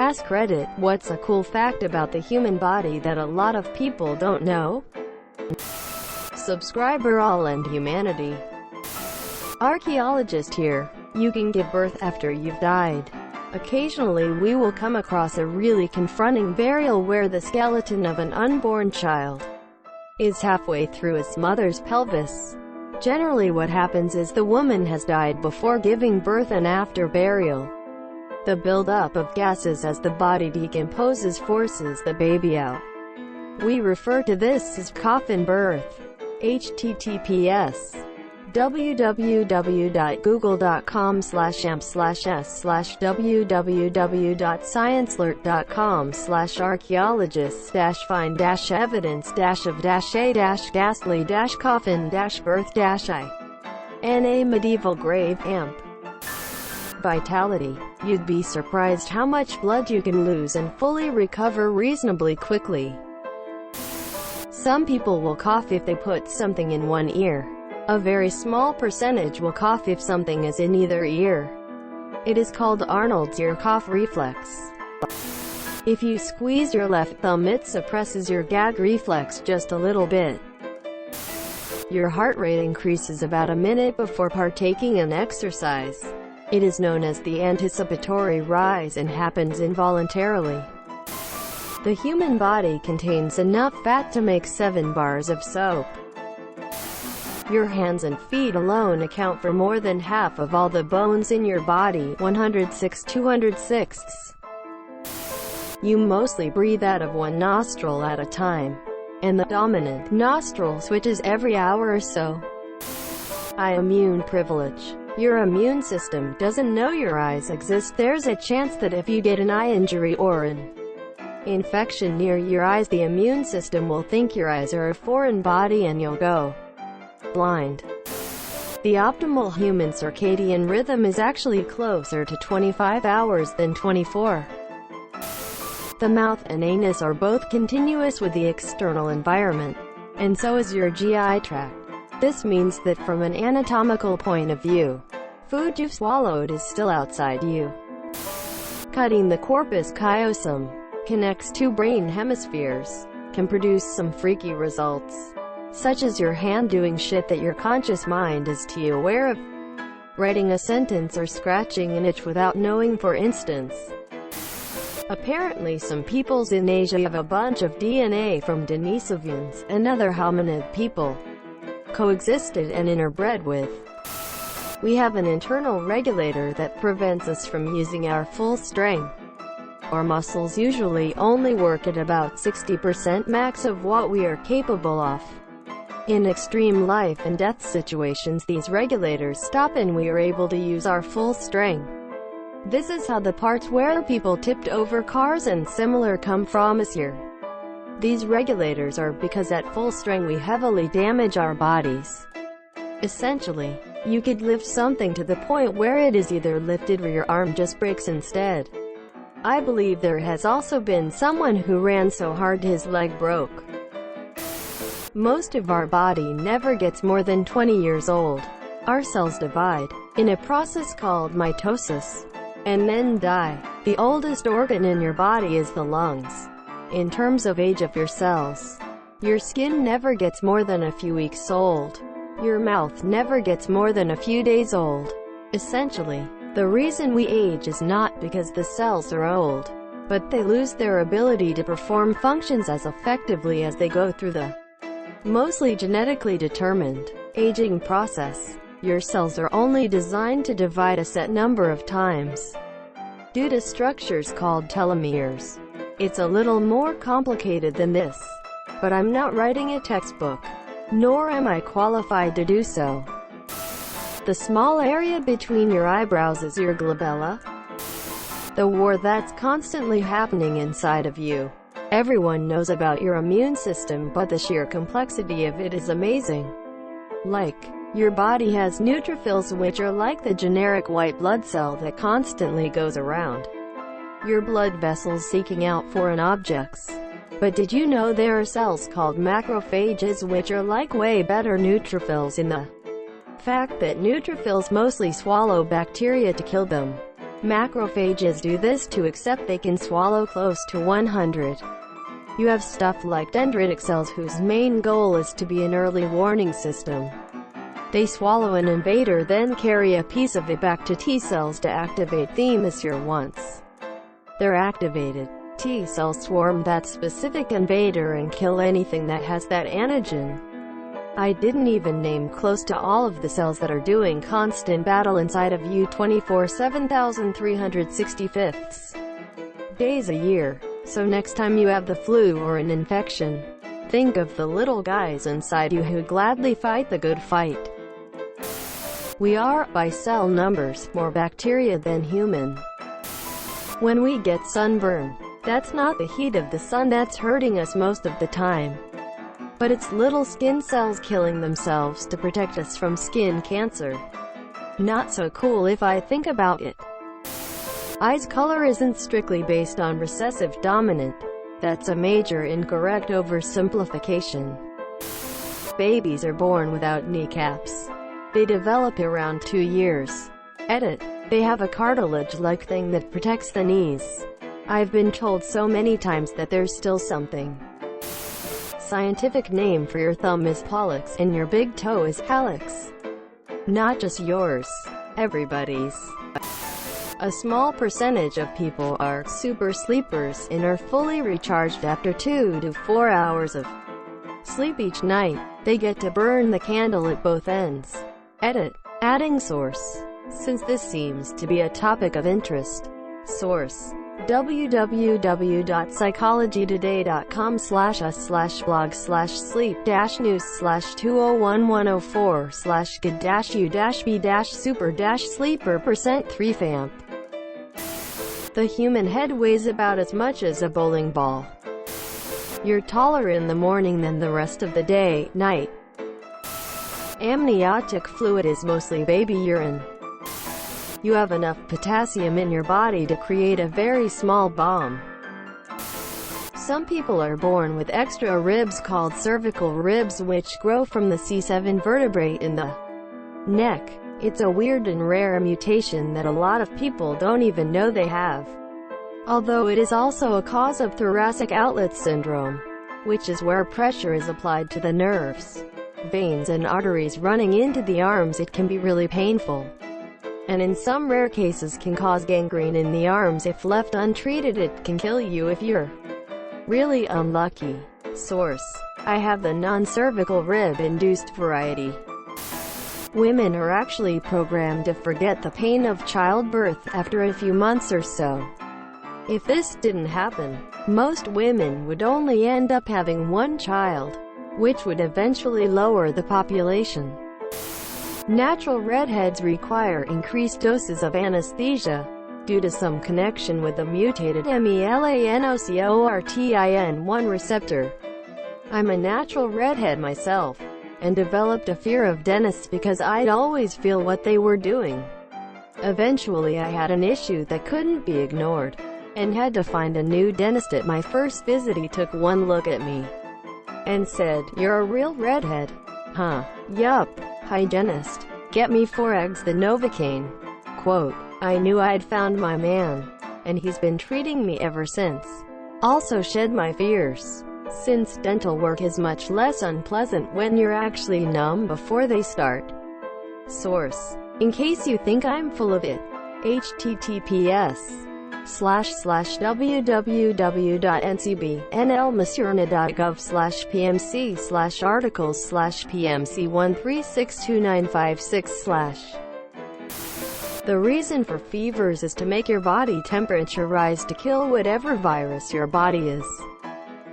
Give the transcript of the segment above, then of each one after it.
AskReddit, what's a cool fact about the human body that a lot of people don't know? Subscriber all and humanity. Archaeologist here. You can give birth after you've died. Occasionally we will come across a really confronting burial where the skeleton of an unborn child is halfway through its mother's pelvis. Generally what happens is the woman has died before giving birth, and after burial, the buildup of gases as the body decomposes forces the baby out. We refer to this as coffin birth. https www.google.com/amp/s/www.sciencealert.com/archaeologist-find-evidence-of-coffin-birth-I. A medieval grave amp. Vitality. You'd be surprised how much blood you can lose and fully recover reasonably quickly. Some people will cough if they put something in one ear. A very small percentage will cough if something is in either ear. It is called Arnold's ear cough reflex. If you squeeze your left thumb, it suppresses your gag reflex just a little bit. Your heart rate increases about a minute before partaking in exercise. It is known as the anticipatory rise and happens involuntarily. The human body contains enough fat to make 7 bars of soap. Your hands and feet alone account for more than half of all the bones in your body, 106/206. You mostly breathe out of one nostril at a time, and the dominant nostril switches every hour or so. Immune privilege. Your immune system doesn't know your eyes exist. There's a chance that if you get an eye injury or an infection near your eyes, the immune system will think your eyes are a foreign body and you'll go blind. The optimal human circadian rhythm is actually closer to 25 hours than 24. The mouth and anus are both continuous with the external environment, and so is your GI tract. This means that from an anatomical point of view, food you've swallowed is still outside you. Cutting the corpus callosum connects 2 brain hemispheres, can produce some freaky results, such as your hand doing shit that your conscious mind is too aware of, writing a sentence or scratching an itch without knowing, for instance. Apparently some peoples in Asia have a bunch of DNA from Denisovans and other hominid people coexisted and interbred with. We have an internal regulator that prevents us from using our full strength. Our muscles usually only work at about 60% max of what we are capable of. In extreme life and death situations, these regulators stop and we are able to use our full strength. This is how the parts where people tipped over cars and similar come from is here. These regulators are because at full strength we heavily damage our bodies. Essentially, you could lift something to the point where it is either lifted or your arm just breaks instead. I believe there has also been someone who ran so hard his leg broke. Most of our body never gets more than 20 years old. Our cells divide in a process called mitosis and then die. The oldest organ in your body is the lungs. In terms of age of your cells, your skin never gets more than a few weeks old. Your mouth never gets more than a few days old. Essentially, the reason we age is not because the cells are old, but they lose their ability to perform functions as effectively as they go through the mostly genetically determined aging process. Your cells are only designed to divide a set number of times due to structures called telomeres. It's a little more complicated than this, but I'm not writing a textbook, nor am I qualified to do so. The small area between your eyebrows is your glabella, the war that's constantly happening inside of you. Everyone knows about your immune system, but the sheer complexity of it is amazing. Like, your body has neutrophils, which are like the generic white blood cell that constantly goes around your blood vessels seeking out foreign objects. But did you know there are cells called macrophages, which are like way better neutrophils in the fact that neutrophils mostly swallow bacteria to kill them? Macrophages do this to accept they can swallow close to 100. You have stuff like dendritic cells whose main goal is to be an early warning system. They swallow an invader, then carry a piece of it back to T cells to activate Themyscira once they're activated. T cells swarm that specific invader and kill anything that has that antigen. I didn't even name close to all of the cells that are doing constant battle inside of you 24/7,365 days a year. So next time you have the flu or an infection, think of the little guys inside you who gladly fight the good fight. We are, by cell numbers, more bacteria than human. When we get sunburn, that's not the heat of the sun that's hurting us most of the time, but it's little skin cells killing themselves to protect us from skin cancer. Not so cool if I think about it. Eyes color isn't strictly based on recessive dominant. That's a major incorrect oversimplification. Babies are born without kneecaps. They develop around 2 years. Edit. They have a cartilage-like thing that protects the knees. I've been told so many times that there's still something. Scientific name for your thumb is pollex, and your big toe is hallux. Not just yours. Everybody's. A small percentage of people are super sleepers and are fully recharged after 2 to 4 hours of sleep each night. They get to burn the candle at both ends. Edit. Adding source. Since this seems to be a topic of interest. Source. www.psychology-today.com/blog/sleep-news/201-104/good-u-b-super-sleeper%3famp. The human head weighs about as much as a bowling ball. You're taller in the morning than the rest of the day, night. Amniotic fluid is mostly baby urine. You have enough potassium in your body to create a very small bomb. Some people are born with extra ribs called cervical ribs, which grow from the C7 vertebrae in the neck. It's a weird and rare mutation that a lot of people don't even know they have. Although it is also a cause of thoracic outlet syndrome, which is where pressure is applied to the nerves, veins and arteries running into the arms. It can be really painful, and in some rare cases can cause gangrene in the arms. If left untreated, it can kill you if you're really unlucky. Source. I have the non-cervical rib-induced variety. Women are actually programmed to forget the pain of childbirth after a few months or so. If this didn't happen, most women would only end up having one child, which would eventually lower the population. Natural redheads require increased doses of anesthesia, due to some connection with the mutated melanocortin-1 receptor. I'm a natural redhead myself, and developed a fear of dentists because I'd always feel what they were doing. Eventually I had an issue that couldn't be ignored, and had to find a new dentist. At my first visit, he took one look at me and said, "You're a real redhead." Huh. Yup. Hygienist. Get me 4 eggs the Novocaine. Quote. I knew I'd found my man, and he's been treating me ever since. Also shed my fears, since dental work is much less unpleasant when you're actually numb before they start. Source. In case you think I'm full of it, https://www.ncb.nl-masurna.gov/pmc/articles/pmc1362956/. The reason for fevers is to make your body temperature rise to kill whatever virus your body is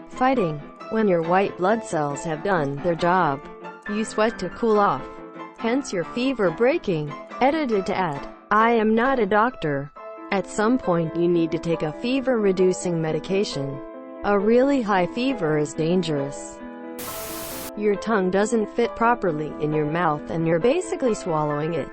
fighting. When your white blood cells have done their job, you sweat to cool off. Hence your fever breaking. Edited to add, I am not a doctor. At some point you need to take a fever-reducing medication. A really high fever is dangerous. Your tongue doesn't fit properly in your mouth and you're basically swallowing it.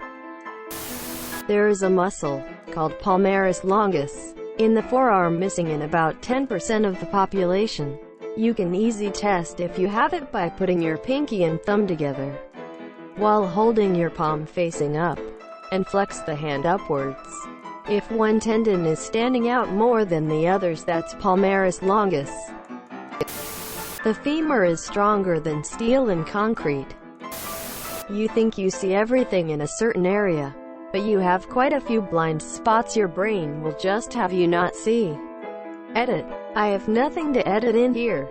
There is a muscle, called palmaris longus, in the forearm missing in about 10% of the population. You can easily test if you have it by putting your pinky and thumb together, while holding your palm facing up, and flex the hand upwards. If one tendon is standing out more than the others, that's palmaris longus. The femur is stronger than steel and concrete. You think you see everything in a certain area, but you have quite a few blind spots your brain will just have you not see. Edit. I have nothing to edit in here.